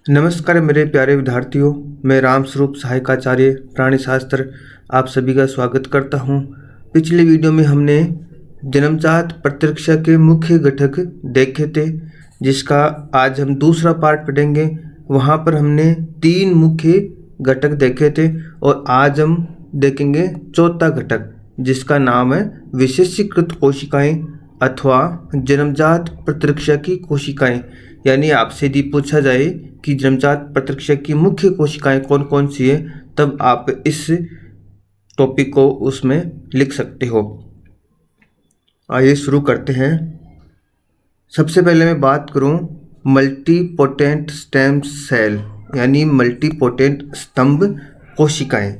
नमस्कार मेरे प्यारे विद्यार्थियों, मैं रामस्वरूप सहायकाचार्य प्राणी शास्त्र आप सभी का स्वागत करता हूं। पिछले वीडियो में हमने जन्मजात प्रतिरक्षा के मुख्य घटक देखे थे, जिसका आज हम दूसरा पार्ट पढ़ेंगे। वहां पर हमने 3 मुख्य घटक देखे थे और आज हम देखेंगे चौथा घटक, जिसका नाम है विशेषीकृत कोशिकाएं अथवा जन्मजात प्रतिरक्षा की कोशिकाएं। यानी आपसे यदि पूछा जाए कि जन्मजात प्रतिरक्षा की मुख्य कोशिकाएं कौन कौन सी है, तब आप इस टॉपिक को उसमें लिख सकते हो। आइए शुरू करते हैं। सबसे पहले मैं बात करूं मल्टीपोटेंट स्टेम सेल यानी मल्टीपोटेंट स्तंभ कोशिकाएं,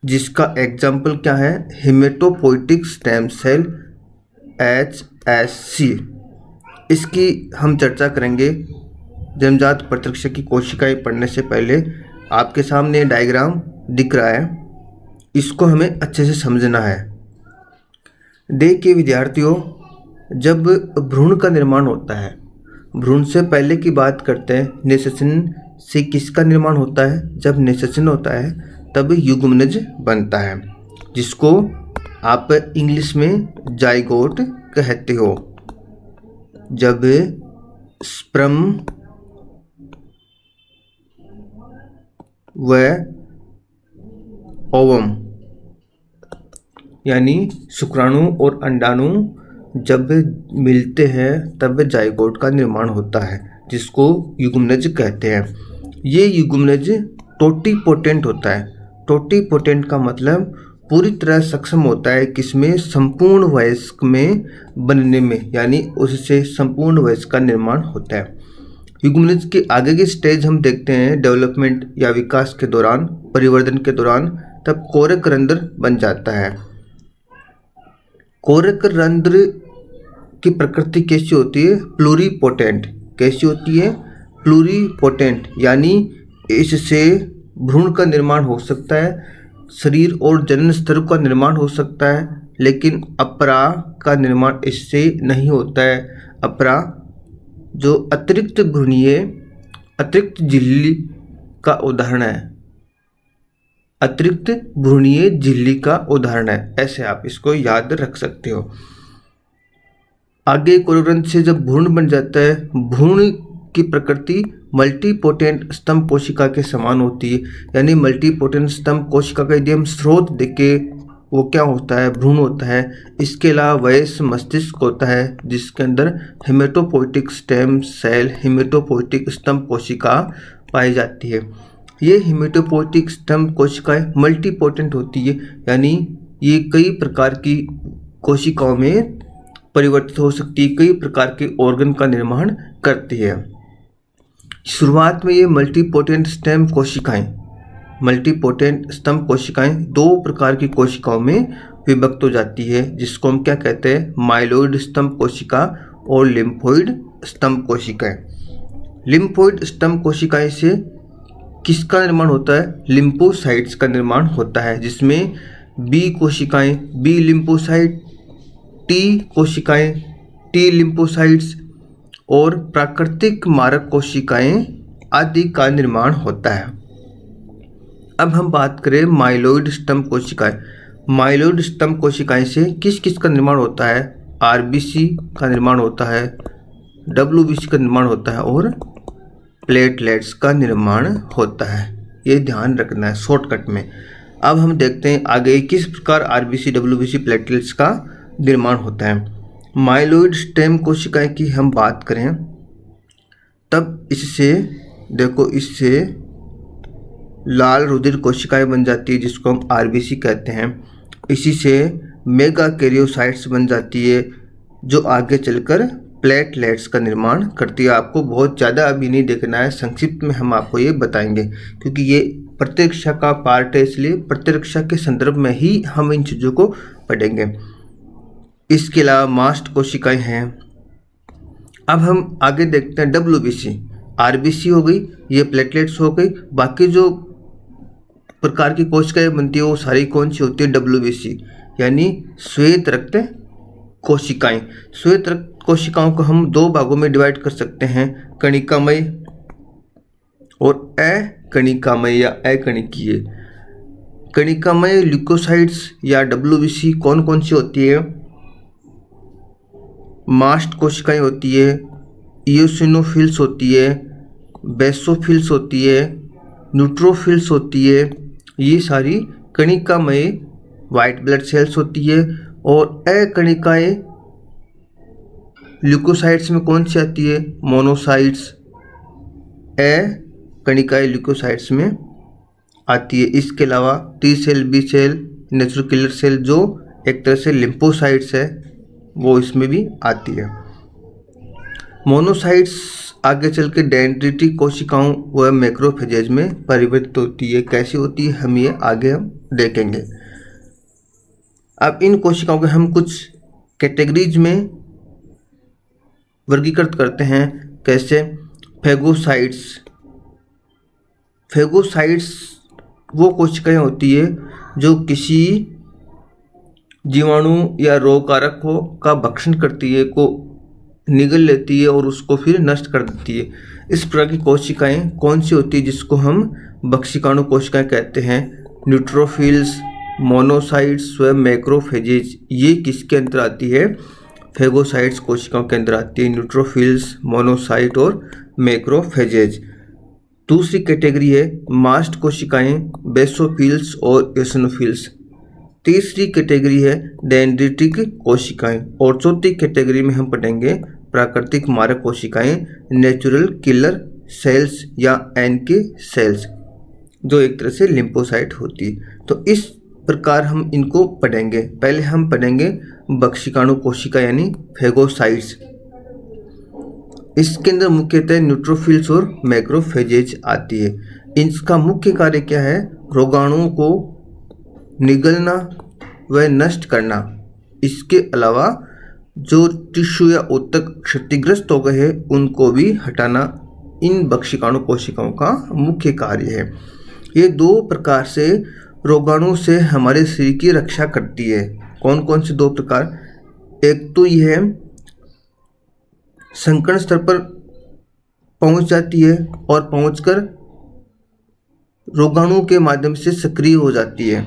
जिसका एग्जाम्पल क्या है, हेमेटोपोइटिक स्टेम सेल HSC। इसकी हम चर्चा करेंगे। जन्मजात प्रतिरक्षा की कोशिकाएं पढ़ने से पहले आपके सामने डायग्राम दिख रहा है, इसको हमें अच्छे से समझना है। देखिए विद्यार्थियों, जब भ्रूण का निर्माण होता है, भ्रूण से पहले की बात करते हैं, निषेचन से किसका निर्माण होता है? जब निषेचन होता है तब युग्मनज बनता है, जिसको आप इंग्लिश में जाइगोट कहते हो। जब स्पर्म व ओवम यानी शुक्राणु और अंडाणु जब मिलते हैं तब जाइगोट का निर्माण होता है, जिसको युग्मनज कहते हैं। ये युग्मनज टोटीपोटेंट होता है। टोटीपोटेंट का मतलब पूरी तरह सक्षम होता है किसमें? संपूर्ण वयस्क में बनने में, यानी उससे संपूर्ण वयस्क का निर्माण होता है। युग्मनज के आगे की स्टेज हम देखते हैं डेवलपमेंट या विकास के दौरान, परिवर्धन के दौरान, तब कोरक रंध्र बन जाता है। कोरक रंध्र की प्रकृति कैसी होती है? प्लूरीपोटेंट। कैसी होती है? प्लूरीपोटेंट, यानी इससे भ्रूण का निर्माण हो सकता है, शरीर और जनन स्तर का निर्माण हो सकता है, लेकिन अपरा का निर्माण इससे नहीं होता है। अपरा जो अतिरिक्त भ्रूणीय अतिरिक्त झिल्ली का उदाहरण है, अतिरिक्त भ्रूणीय झिल्ली का उदाहरण है। ऐसे आप इसको याद रख सकते हो। आगे कोरक से जब भ्रूण बन जाता है, भ्रूण की प्रकृति मल्टीपोटेंट स्तंभ कोशिका के समान होती है। यानी मल्टीपोटेंट स्तंभ कोशिका का यदि हम स्रोत देखे, वो क्या होता है? भ्रूण होता है। इसके अलावा वयस्क मस्तिष्क होता है, जिसके अंदर हेमेटोपोइटिक स्टेम सेल, हेमेटोपोइटिक स्तंभ कोशिका पाई जाती है। ये हेमेटोपोइटिक स्तंभ कोशिकाएं मल्टीपोटेंट होती है, यानी ये कई प्रकार की कोशिकाओं में परिवर्तित हो सकती है, कई प्रकार के ऑर्गन का निर्माण करती है। शुरुआत में ये मल्टीपोटेंट स्टेम कोशिकाएं, मल्टीपोटेंट स्तंभ कोशिकाएं 2 प्रकार की कोशिकाओं में विभक्त हो जाती है, जिसको हम क्या कहते हैं? माइलोइड स्तंभ कोशिका और लिम्फोइड स्तंभ कोशिकाएं। लिम्फोइड स्तंभ कोशिकाएं से किसका निर्माण होता है? लिम्फोसाइट्स का निर्माण होता है, जिसमें बी कोशिकाएं, बी लिम्फोसाइट, टी कोशिकाएं, टी लिम्फोसाइट्स और प्राकृतिक मारक कोशिकाएं आदि का निर्माण होता है। अब हम बात करें माइलोइड स्तंभ कोशिकाएं। माइलोइड स्तंभ कोशिकाएं से किस किस का निर्माण होता है? आरबीसी का निर्माण होता है, डब्ल्यूबीसी का निर्माण होता है और प्लेटलेट्स का निर्माण होता है। ये ध्यान रखना है शॉर्टकट में। अब हम देखते हैं आगे किस प्रकार आरबीसी, डब्ल्यूबीसी, प्लेटलेट्स का निर्माण होता है। माइलोइड स्टेम कोशिकाएं की हम बात करें, तब इससे देखो, इससे लाल रुधिर कोशिकाएं बन जाती है, जिसको हम आरबीसी कहते हैं। इसी से मेगा कैरियोसाइट्स बन जाती है, जो आगे चलकर प्लेटलेट्स का निर्माण करती है। आपको बहुत ज़्यादा अभी नहीं देखना है, संक्षिप्त में हम आपको ये बताएंगे, क्योंकि ये प्रतिरक्षा का पार्ट है, इसलिए प्रतिरक्षा के संदर्भ में ही हम इन चीज़ों को पढ़ेंगे। इसके अलावा मास्ट कोशिकाएं हैं। अब हम आगे देखते हैं डब्ल्यूबीसी। आरबीसी हो गई, ये प्लेटलेट्स हो गई, बाकी जो प्रकार की कोशिकाएं बनती है वो सारी कौन सी होती है? डब्ल्यूबीसी, यानी श्वेत रक्त कोशिकाएं। श्वेत रक्त कोशिकाओं को हम 2 भागों में डिवाइड कर सकते हैं, कणिकामय और अकणिकामय या अकणिकीय। कणिकामय ल्यूकोसाइट्स या WBC कौन कौन सी होती है? मास्ट कोशिकाएं होती है, इयोसिनोफिल्स होती है, बेसोफिल्स होती है, न्यूट्रोफिल्स होती है। ये सारी कणिकामय वाइट ब्लड सेल्स होती है। और अकणिकाय ल्यूकोसाइट्स में कौन सी आती है? मोनोसाइट्स अकणिकाय ल्यूकोसाइट्स में आती है। इसके अलावा T cell, B cell, natural killer cell जो एक तरह से लिम्फोसाइट्स है वो इसमें भी आती है। मोनोसाइट्स आगे चल के डेंड्रिटिक कोशिकाओं व मैक्रोफेजेज में परिवर्तित होती है। कैसी होती है हम ये आगे हम देखेंगे। अब इन कोशिकाओं के हम कुछ कैटेगरीज में वर्गीकृत करते हैं। कैसे? फेगोसाइट्स। फेगोसाइट्स वो कोशिकाएं होती है जो किसी जीवाणु या रोग कारक को का भक्षण करती है, को निगल लेती है और उसको फिर नष्ट कर देती है। इस प्रकार की कोशिकाएं कौन सी होती है जिसको हम भक्षिकाणु कोशिकाएं कहते हैं? न्यूट्रोफिल्स, मोनोसाइट्स व मैक्रोफेजेज। ये किसके अंदर आती है? फेगोसाइट्स कोशिकाओं के अंदर आती है। न्यूट्रोफिल्स, मोनोसाइट और मैक्रोफेजेज। दूसरी कैटेगरी है मास्ट कोशिकाएं, बेसोफिल्स और एसिनोफिल्स। तीसरी कैटेगरी है डेंड्रिटिक कोशिकाएं। और चौथी कैटेगरी में हम पढ़ेंगे प्राकृतिक मारक कोशिकाएं, नेचुरल किलर सेल्स या NK सेल्स, जो एक तरह से लिम्फोसाइट होती है। तो इस प्रकार हम इनको पढ़ेंगे। पहले हम पढ़ेंगे भक्षिकाणु कोशिका यानी फेगोसाइट्स। इसके अंदर मुख्यतः न्यूट्रोफिल्स और मैक्रोफेजेज आती है। इसका मुख्य कार्य क्या है? रोगाणुओं को निगलना व नष्ट करना। इसके अलावा जो टिश्यू या ऊतक क्षतिग्रस्त हो गए हैं उनको भी हटाना इन भक्षिकाणु कोशिकाओं का मुख्य कार्य है। ये दो प्रकार से रोगाणु से हमारे शरीर की रक्षा करती है। कौन कौन से दो प्रकार? एक तो यह संकरण स्तर पर पहुंच जाती है और पहुंचकर रोगाणु के माध्यम से सक्रिय हो जाती है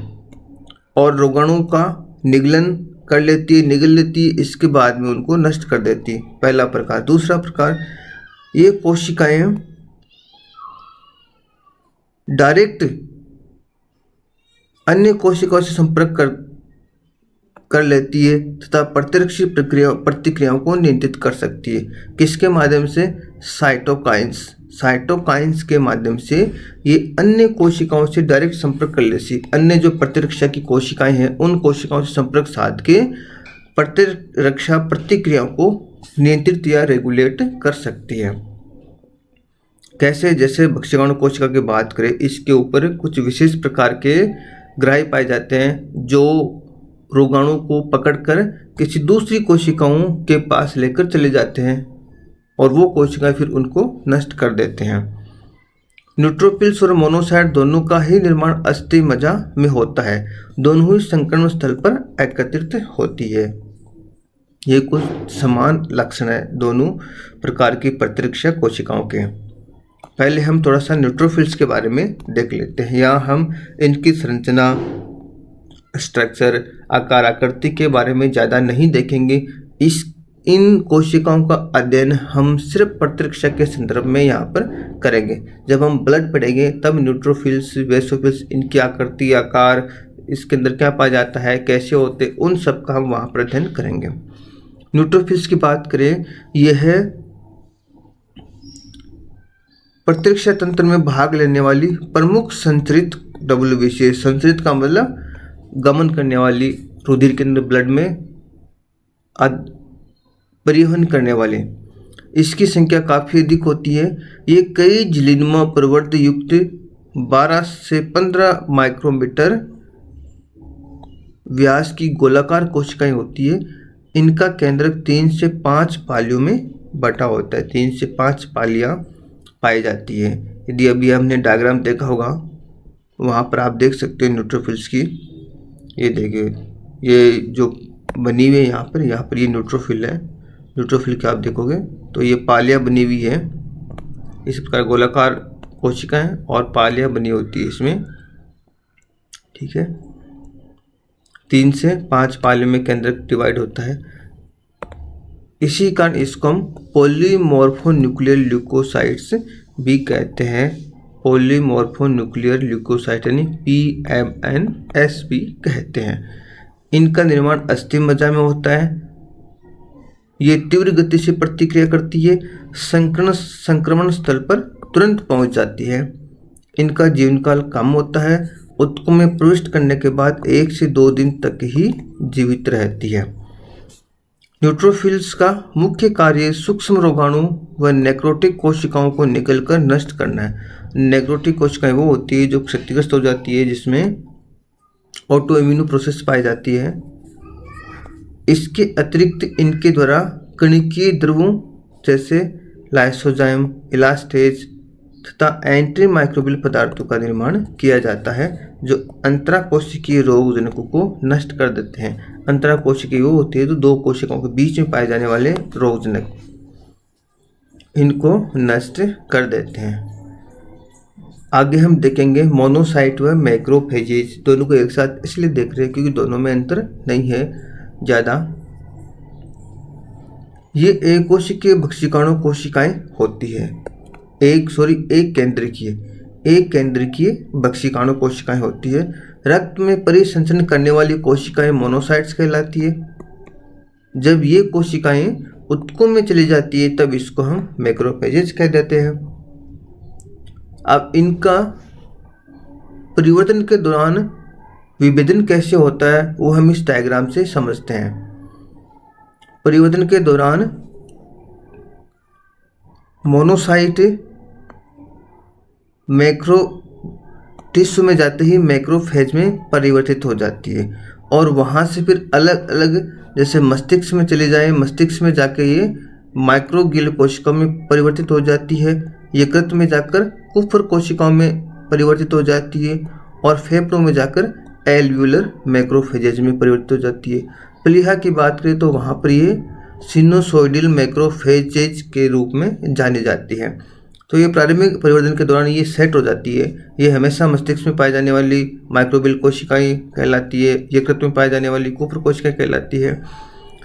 और रोगाणु का निगलन कर लेती है, निगल लेती है, इसके बाद में उनको नष्ट कर देती है। पहला प्रकार। दूसरा प्रकार, ये कोशिकाएं डायरेक्ट अन्य कोशिकाओं से संपर्क कर लेती है तथा प्रतिरक्षी प्रतिक्रियाओं को नियंत्रित कर सकती है। किसके माध्यम से? साइटोकाइंस। साइटोकाइंस के माध्यम से ये अन्य कोशिकाओं से डायरेक्ट संपर्क कर लेती। अन्य जो प्रतिरक्षा की कोशिकाएं हैं उन कोशिकाओं से संपर्क साध के प्रतिरक्षा प्रतिक्रियाओं को नियंत्रित या रेगुलेट कर सकती है। कैसे? जैसे भक्षिकाणु कोशिका की बात करें, इसके ऊपर कुछ विशेष प्रकार के ग्राही पाए जाते हैं जो रोगाणु को पकड़कर किसी दूसरी कोशिकाओं के पास लेकर चले जाते हैं और वो कोशिकाएं फिर उनको नष्ट कर देते हैं। न्यूट्रोफिल्स और मोनोसाइट दोनों का ही निर्माण अस्थि मज्जा में होता है। दोनों ही संकरण स्थल पर एकत्रित होती है। ये कुछ समान लक्षण है दोनों प्रकार की प्रतिरक्षा कोशिकाओं के। पहले हम थोड़ा सा न्यूट्रोफिल्स के बारे में देख लेते हैं। यहाँ हम इनकी संरचना, स्ट्रक्चर, आकार, आकृति के बारे में ज़्यादा नहीं देखेंगे। इन कोशिकाओं का अध्ययन हम सिर्फ प्रतिरक्षा के संदर्भ में यहाँ पर करेंगे। जब हम ब्लड पढ़ेंगे तब न्यूट्रोफिल्स, बेसोफिल्स, इनकी आकृति, आकार, इसके अंदर क्या पाया जाता है, कैसे होते, उन सब का हम वहाँ पर अध्ययन करेंगे। न्यूट्रोफिल्स की बात करें, यह है प्रतिरक्षा तंत्र में भाग लेने वाली प्रमुख संचरित WBC। संचरित का मतलब गमन करने वाली, रुधिर के अंदर ब्लड में परिवहन करने वाले। इसकी संख्या काफ़ी अधिक होती है। ये कई झिल्लीनुमा प्रवर्त युक्त 12 से 15 माइक्रोमीटर व्यास की गोलाकार कोशिकाएं होती है। इनका केंद्रक 3 से 5 पालियों में बटा होता है। 3 से 5 पालियां पाई जाती है। यदि अभी हमने डायग्राम देखा होगा वहाँ पर आप देख सकते हो न्यूट्रोफिल्स की। ये देखिए, ये जो बनी हुई है यहाँ पर ये न्यूट्रोफिल है। न्यूट्रोफिल के आप देखोगे तो ये पालियाँ बनी हुई है। इस प्रकार गोलाकार कोशिकाएं और पालियां बनी होती है इसमें, ठीक है। 3 से 5 पालियों में केंद्रक डिवाइड होता है। इसी कारण इसको हम पॉलीमॉर्फोन्यूक्लियर ल्यूकोसाइट्स भी कहते हैं। पॉलीमॉर्फोन्यूक्लियर ल्यूकोसाइट यानी PMNS भी कहते हैं। इनका निर्माण अस्थि मज्जा में होता है। ये तीव्र गति से प्रतिक्रिया करती है, संक्रमण स्थल पर तुरंत पहुंच जाती है। इनका जीवनकाल कम होता है। ऊतकों में प्रविष्ट करने के बाद 1 से 2 दिन तक ही जीवित रहती है। न्यूट्रोफिल्स का मुख्य कार्य सूक्ष्म रोगाणु व नेक्रोटिक कोशिकाओं को निगलकर नष्ट करना है। नेक्रोटिक कोशिकाएं वो होती है जो क्षतिग्रस्त हो जाती है, जिसमें ऑटो इम्यून प्रोसेस पाई जाती है। इसके अतिरिक्त इनके द्वारा कणिकीय द्रवों जैसे लाइसोजाइम, इलास्टेज तथा एंटी माइक्रोबियल पदार्थों का निर्माण किया जाता है, जो अंतराकोशिकीय रोगजनकों को नष्ट कर देते हैं। अंतराकोशिकीय वो होती है जो 2 कोशिकाओं के बीच में पाए जाने वाले रोगजनक, इनको नष्ट कर देते हैं। आगे हम देखेंगे मोनोसाइट व मैक्रोफेजेज। दोनों को एक साथ इसलिए देख रहे हैं क्योंकि दोनों में अंतर नहीं है ज़्यादा। ये एक कोशिकीय भक्षिकाणु कोशिकाएं होती है। एक केंद्रकीय भक्षिकाणु कोशिकाएं होती है। रक्त में परिसंचरण करने वाली कोशिकाएं मोनोसाइट्स कहलाती है। जब ये कोशिकाएं ऊतकों में चली जाती है तब इसको हम मैक्रोफेजेज कह देते हैं। अब इनका परिवर्तन के दौरान विभेदन कैसे होता है वो हम इस डायग्राम से समझते हैं। परिवर्तन के दौरान मोनोसाइट मैक्रो टिश्यू में जाते ही मैक्रोफेज में परिवर्तित हो जाती है और वहाँ से फिर अलग अलग, जैसे मस्तिष्क में चले जाए, मस्तिष्क में जाके ये माइक्रोग्लियल कोशिकाओं में परिवर्तित हो जाती है। यकृत में जाकर कुफर कोशिकाओं में परिवर्तित हो जाती है और फेफड़ों में जाकर एल्वियोलर मैक्रोफेजेज में परिवर्तित हो जाती है। प्लीहा की बात करें तो वहाँ पर ये सिनोसोइडल मैक्रोफेजेज के रूप में जानी जाती है। तो ये प्रारंभिक परिवर्तन के दौरान ये सेट हो जाती है। ये हमेशा मस्तिष्क में पाई जाने वाली माइक्रोबियल कोशिकाएं कहलाती है, यकृत में पाई जाने वाली कुफर कोशिकाएं कहलाती है।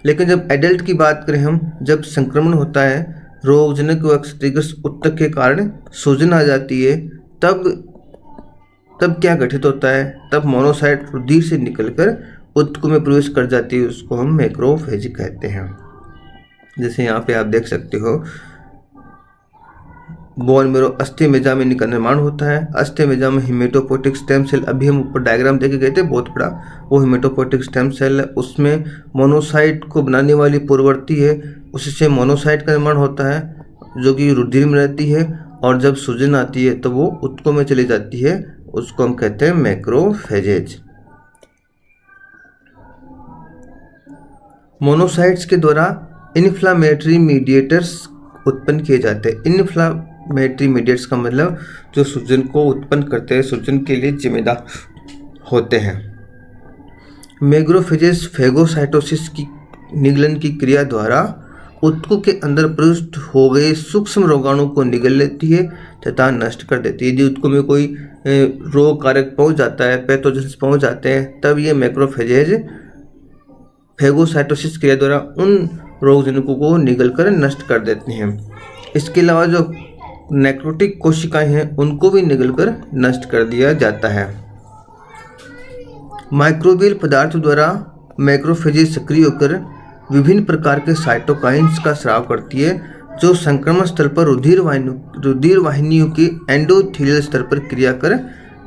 लेकिन जब एडल्ट की बात करें हम, जब संक्रमण होता है, रोगजनक व क्षतिग्रस्त ऊतक के कारण सूजन आ जाती है, तब क्या घटित होता है? तब मोनोसाइट रुधिर से निकलकर ऊतकों में प्रवेश कर जाती है। उसको हम मैक्रोफेज कहते हैं। जैसे यहाँ पे आप देख सकते हो, बोन मेरो अस्थि मेजा में इनका निर्माण होता है। अस्थि मेजा में हिमेटोपोटिक स्टेम सेल, अभी हम ऊपर डायग्राम देखे गए थे बहुत बड़ा, वो हिमेटोपोटिक स्टेम सेल है। उसमें मोनोसाइट को बनाने वाली पूर्ववर्ती है, उससे मोनोसाइट का निर्माण होता है जो कि रुधिर में रहती है और जब सूजन आती है तो वो ऊतकों में चली जाती है। उसको हम कहते हैं मैक्रोफेजेज। मोनोसाइट्स के द्वारा इन्फ्लामेटरी मीडिएटर्स उत्पन्न किए जाते हैं। इन्फ्लामेटरी मीडिएटर्स का मतलब जो सूजन को उत्पन्न करते हैं, सूजन के लिए जिम्मेदार होते हैं। मैक्रोफेजेज फेगोसाइटोसिस की निगलन की क्रिया द्वारा ऊतकों के अंदर प्रविष्ट हो गए सूक्ष्म रोगाणु को निगल लेती है तथा नष्ट कर देती है। यदि ऊतकों में कोई रोग कारक पहुंच जाता है, पैथोजेंस पहुंच जाते हैं, तब ये मैक्रोफेजेज फेगोसाइटोसिस क्रिया द्वारा उन रोगजनकों को निगलकर नष्ट कर देते हैं। इसके अलावा जो नेक्रोटिक कोशिकाएं हैं उनको भी निगलकर नष्ट कर दिया जाता है। माइक्रोबियल पदार्थों द्वारा मैक्रोफेजेज सक्रिय होकर विभिन्न प्रकार के साइटोकाइन्स का स्राव करती है, जो संक्रमण स्थल पर रुधिर वाहिनियों के एंडोथेलियल स्तर पर क्रिया कर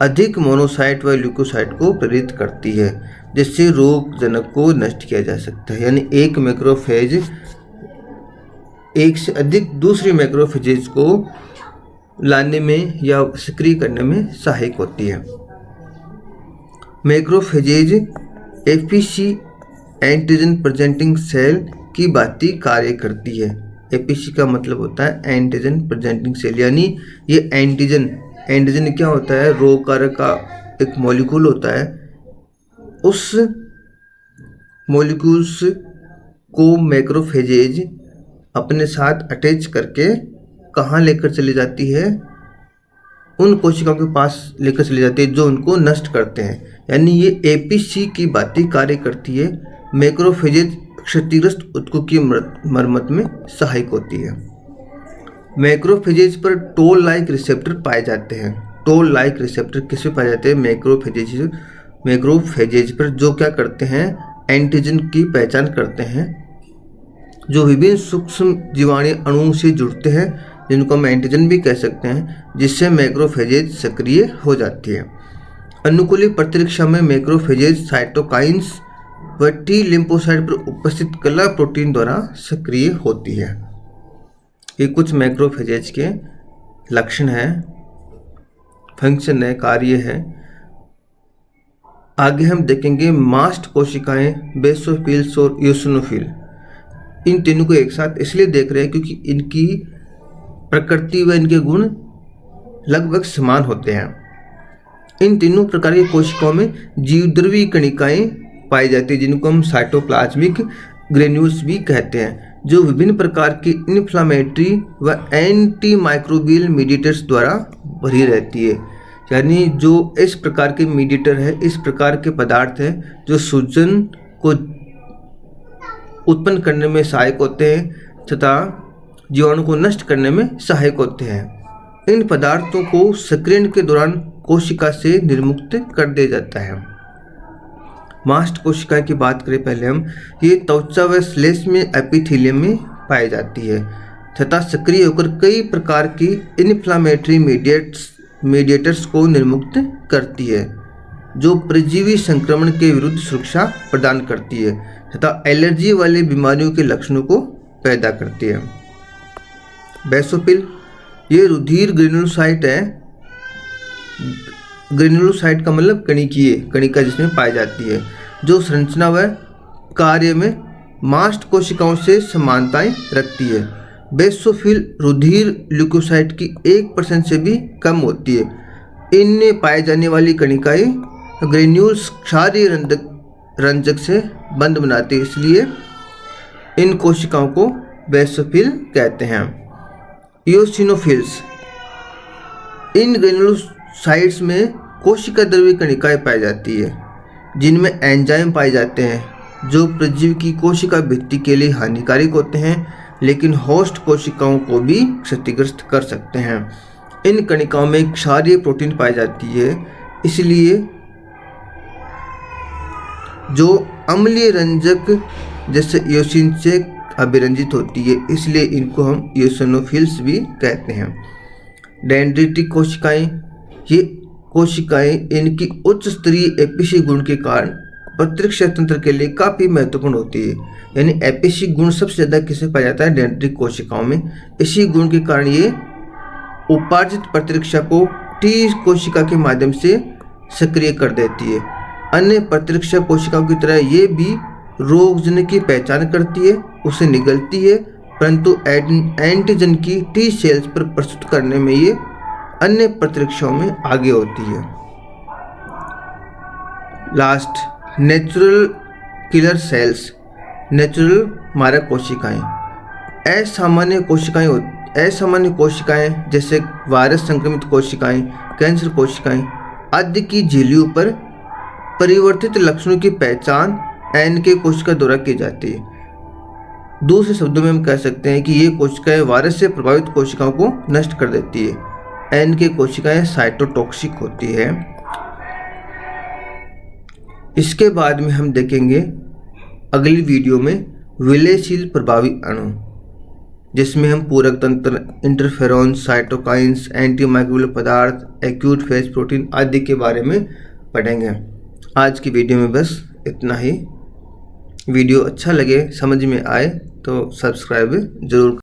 अधिक मोनोसाइट व ल्यूकोसाइट को प्रेरित करती है, जिससे रोगजनक को नष्ट किया जा सकता है। यानी एक मैक्रोफेज एक से अधिक दूसरी मैक्रोफेजेज को लाने में या सक्रिय करने में सहायक होती है। Macrophages APC antigen presenting cell की भांति कार्य करती है। एपीसी का मतलब होता है एंटीजन प्रेजेंटिंग सेल, यानी ये एंटीजन क्या होता है? रोग कारक का एक मॉलिक्यूल होता है। उस मॉलिक्यूल्स को मैक्रोफेजेज अपने साथ अटैच करके कहाँ लेकर चली जाती है? उन कोशिकाओं के पास लेकर चले जाते हैं जो उनको नष्ट करते हैं। यानी ये एपीसी की बातें कार्य करती है। मैक्रोफेजेज क्षतिग्रस्त ऊतकों की मरम्मत में सहायक होती है। मैक्रोफेजेज पर टोल लाइक रिसेप्टर पाए जाते हैं। टोल लाइक रिसेप्टर किस पे पाए जाते हैं? मैक्रोफेजेज पर, जो क्या करते हैं? एंटीजन की पहचान करते हैं जो विभिन्न सूक्ष्म जीवाणु अणुओं से जुड़ते हैं, जिनको हम एंटीजन भी कह सकते हैं, जिससे मैक्रोफेजेज सक्रिय हो जाती है। अनुकूली प्रतिरक्षा में मैक्रोफेजेज साइटोकाइंस व टी लिम्फोसाइट पर उपस्थित कला प्रोटीन द्वारा सक्रिय होती है। ये कुछ मैक्रोफेजेज के लक्षण है, फंक्शन है, कार्य है। आगे हम देखेंगे मास्ट कोशिकाएं, बेसोफिल्स और यूसिनोफिल। इन तीनों को एक साथ इसलिए देख रहे हैं क्योंकि इनकी प्रकृति व इनके गुण लगभग समान होते हैं। इन तीनों प्रकार की कोशिकाओं में जीवद्रवी कणिकाएं पाई जाती है, जिनको हम साइटोप्लाज्मिक ग्रेन्यूल्स भी कहते हैं, जो विभिन्न प्रकार की इन्फ्लामेटरी व एंटी माइक्रोबियल मीडिएटर्स द्वारा भरी रहती है। यानी जो इस प्रकार के मीडिएटर है, इस प्रकार के पदार्थ है जो सूजन को उत्पन्न करने में सहायक होते हैं तथा जीवाणु को नष्ट करने में सहायक होते हैं। इन पदार्थों को सक्रियण के दौरान कोशिका से निर्मुक्त कर दिया जाता है। मास्ट कोशिका की बात करें पहले हम, ये त्वचा व श्लेष्म में एपिथेलियम में पाई जाती है तथा सक्रिय होकर कई प्रकार की इन्फ्लामेटरी मीडिएटर्स को निर्मुक्त करती है, जो परजीवी संक्रमण के विरुद्ध सुरक्षा प्रदान करती है तथा एलर्जी वाले बीमारियों के लक्षणों को पैदा करती है। बेसोफिल, ये रुधिर ग्रेनुलोसाइट है। ग्रेनुलोसाइट का मतलब कणिकीय कणिका जिसमें पाई जाती है, जो संरचना व कार्य में मास्ट कोशिकाओं से समानताएं रखती है। बेसोफिल रुधिर ल्यूकोसाइट की 1% से भी कम होती है। इनमें पाई जाने वाली कणिकाएं ग्रेन्यूल्स क्षारीय रंजक से बंध बनाती है, इसलिए इन कोशिकाओं को बेसोफिल कहते हैं। इयोसिनोफिल्स, इन ग्रेनुलोसाइट्स में कोशिका द्रव्य कणिकाएं पाई जाती है, जिनमें एंजाइम पाए जाते हैं जो परजीवी की कोशिका भित्ति के लिए हानिकारक होते हैं, लेकिन होस्ट कोशिकाओं को भी क्षतिग्रस्त कर सकते हैं। इन कणिकाओं में क्षारीय प्रोटीन पाई जाती है, इसलिए जो अम्लीय रंजक जैसे इयोसिन से अभिरंजित होती है, इसलिए इनको हम इयोसिनोफिल्स भी कहते हैं। डेंड्रिटिक कोशिकाएं, ये कोशिकाएं इनकी उच्च स्तरीय एपीसी गुण के कारण प्रतिरक्षा तंत्र के लिए काफ़ी महत्वपूर्ण होती है। यानी एपीसी गुण सबसे ज़्यादा किसे पाया जाता है? डेंड्रिटिक कोशिकाओं में। इसी गुण के कारण ये उपार्जित प्रतिरक्षा को टी कोशिका के माध्यम से सक्रिय कर देती है। अन्य प्रतिरक्षा कोशिकाओं की तरह ये भी रोगजनक की पहचान करती है, उसे निगलती है, परंतु एंटीजन की टी सेल्स पर प्रस्तुत करने में ये अन्य प्रतिरक्षाओं में आगे होती है। Last, natural killer cells, natural मारक कोशिकाएं। असामान्य कोशिकाएं जैसे वायरस संक्रमित कोशिकाएं, कैंसर कोशिकाएं आदि की झिल्लियों पर परिवर्तित लक्षणों की पहचान एनके कोशिका द्वारा की जाती है। दूसरे शब्दों में हम कह सकते हैं कि ये कोशिकाएं वायरस से प्रभावित कोशिकाओं को नष्ट कर देती है। एनके कोशिकाएं साइटोटॉक्सिक होती है। इसके बाद में हम देखेंगे अगली वीडियो में विलयशील प्रभावी अणु, जिसमें हम पूरक तंत्र, इंटरफेरॉन, साइटोकाइंस, एंटीमाइक्रोबियल पदार्थ, एक्यूट फेज प्रोटीन आदि के बारे में पढ़ेंगे। आज की वीडियो में बस इतना ही। वीडियो अच्छा लगे, समझ में आए तो सब्सक्राइब जरूर